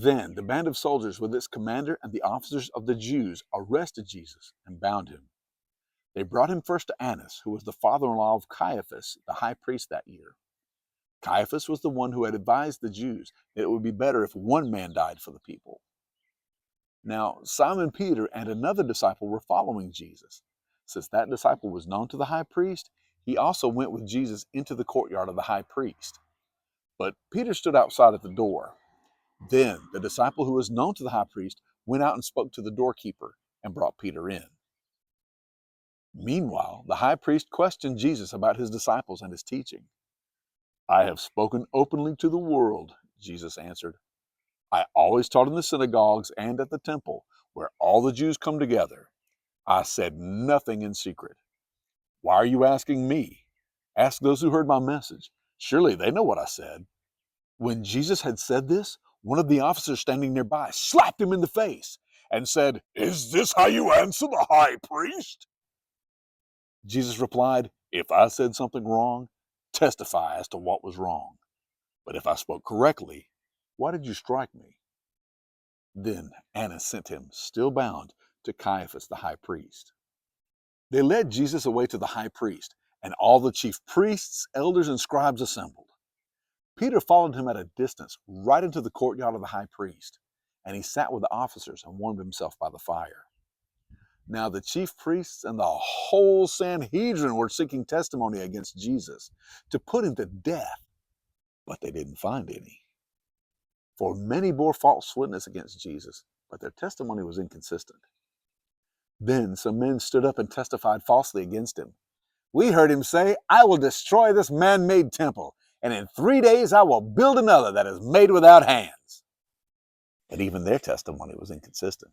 Then the band of soldiers with its commander and the officers of the Jews arrested Jesus and bound him. They brought him first to Annas, who was the father-in-law of Caiaphas, the high priest that year. Caiaphas was the one who had advised the Jews that it would be better if one man died for the people. Now, Simon Peter and another disciple were following Jesus. Since that disciple was known to the high priest, he also went with Jesus into the courtyard of the high priest. But Peter stood outside at the door. Then the disciple who was known to the high priest went out and spoke to the doorkeeper and brought Peter in. Meanwhile, the high priest questioned Jesus about his disciples and his teaching. "I have spoken openly to the world," Jesus answered. "I always taught in the synagogues and at the temple, where all the Jews come together. I said nothing in secret. Why are you asking me? Ask those who heard my message. Surely they know what I said." When Jesus had said this, one of the officers standing nearby slapped him in the face and said, "Is this how you answer the high priest?" Jesus replied, "If I said something wrong, testify as to what was wrong. But if I spoke correctly, why did you strike me?" Then Annas sent him, still bound, to Caiaphas the high priest. They led Jesus away to the high priest, and all the chief priests, elders, and scribes assembled. Peter followed him at a distance, right into the courtyard of the high priest, and he sat with the officers and warmed himself by the fire. Now the chief priests and the whole Sanhedrin were seeking testimony against Jesus to put him to death, but they didn't find any. For many bore false witness against Jesus, but their testimony was inconsistent. Then some men stood up and testified falsely against him. "We heard him say, 'I will destroy this man-made temple, and in 3 days I will build another that is made without hands.'" But even their testimony was inconsistent.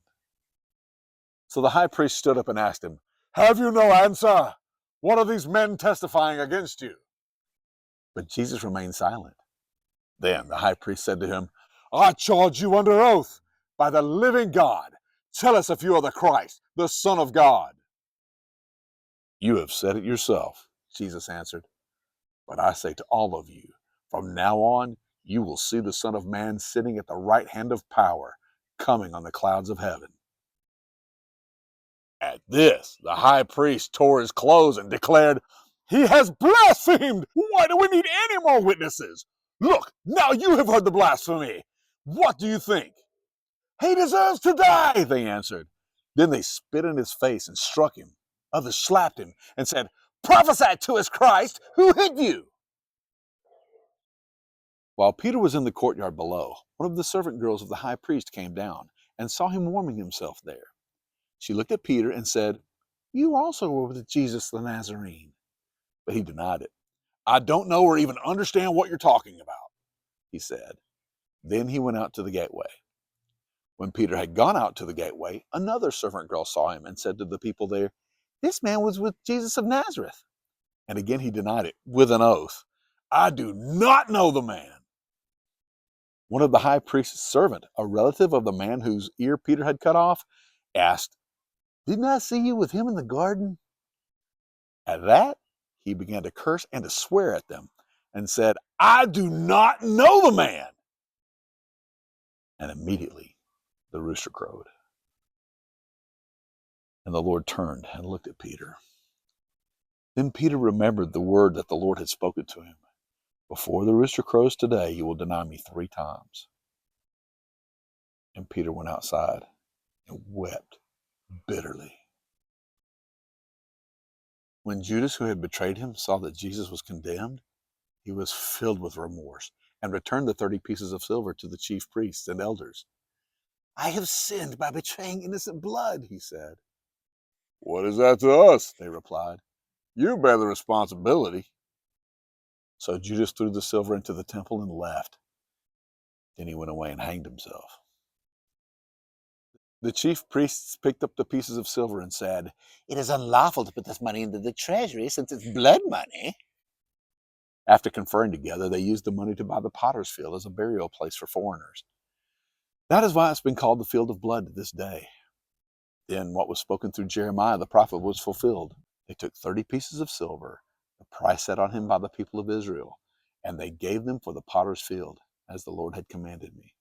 So the high priest stood up and asked him, "Have you no answer? What are these men testifying against you?" But Jesus remained silent. Then the high priest said to him, "I charge you under oath, by the living God, tell us if you are the Christ, the Son of God." "You have said it yourself," Jesus answered. "But I say to all of you, from now on you will see the Son of Man sitting at the right hand of power, coming on the clouds of heaven." At this, the high priest tore his clothes and declared, "He has blasphemed! Why do we need any more witnesses? Look, now you have heard the blasphemy. What do you think?" "He deserves to die," they answered. Then they spit in his face and struck him. Others slapped him and said, "Prophesy to us, Christ, who hit you?" While Peter was in the courtyard below, one of the servant girls of the high priest came down and saw him warming himself there. She looked at Peter and said, "You also were with Jesus the Nazarene." But he denied it. "I don't know or even understand what you're talking about," he said. Then he went out to the gateway. When Peter had gone out to the gateway, another servant girl saw him and said to the people there, "This man was with Jesus of Nazareth." And again he denied it with an oath, "I do not know the man." One of the high priest's servant, a relative of the man whose ear Peter had cut off, asked, "Didn't I see you with him in the garden?" At that, he began to curse and to swear at them and said, "I do not know the man." And immediately the rooster crowed. And the Lord turned and looked at Peter. Then Peter remembered the word that the Lord had spoken to him. "Before the rooster crows today, you will deny me 3 times. And Peter went outside and wept bitterly. When Judas, who had betrayed him, saw that Jesus was condemned, he was filled with remorse and returned the 30 pieces of silver to the chief priests and elders. "I have sinned by betraying innocent blood," he said. "What is that to us?" they replied. "You bear the responsibility." So Judas threw the silver into the temple and left. Then he went away and hanged himself. The chief priests picked up the pieces of silver and said, "It is unlawful to put this money into the treasury since it's blood money." After conferring together, they used the money to buy the potter's field as a burial place for foreigners. That is why it's been called the field of blood to this day. Then what was spoken through Jeremiah the prophet was fulfilled. They took 30 pieces of silver, the price set on him by the people of Israel, and they gave them for the potter's field, as the Lord had commanded me.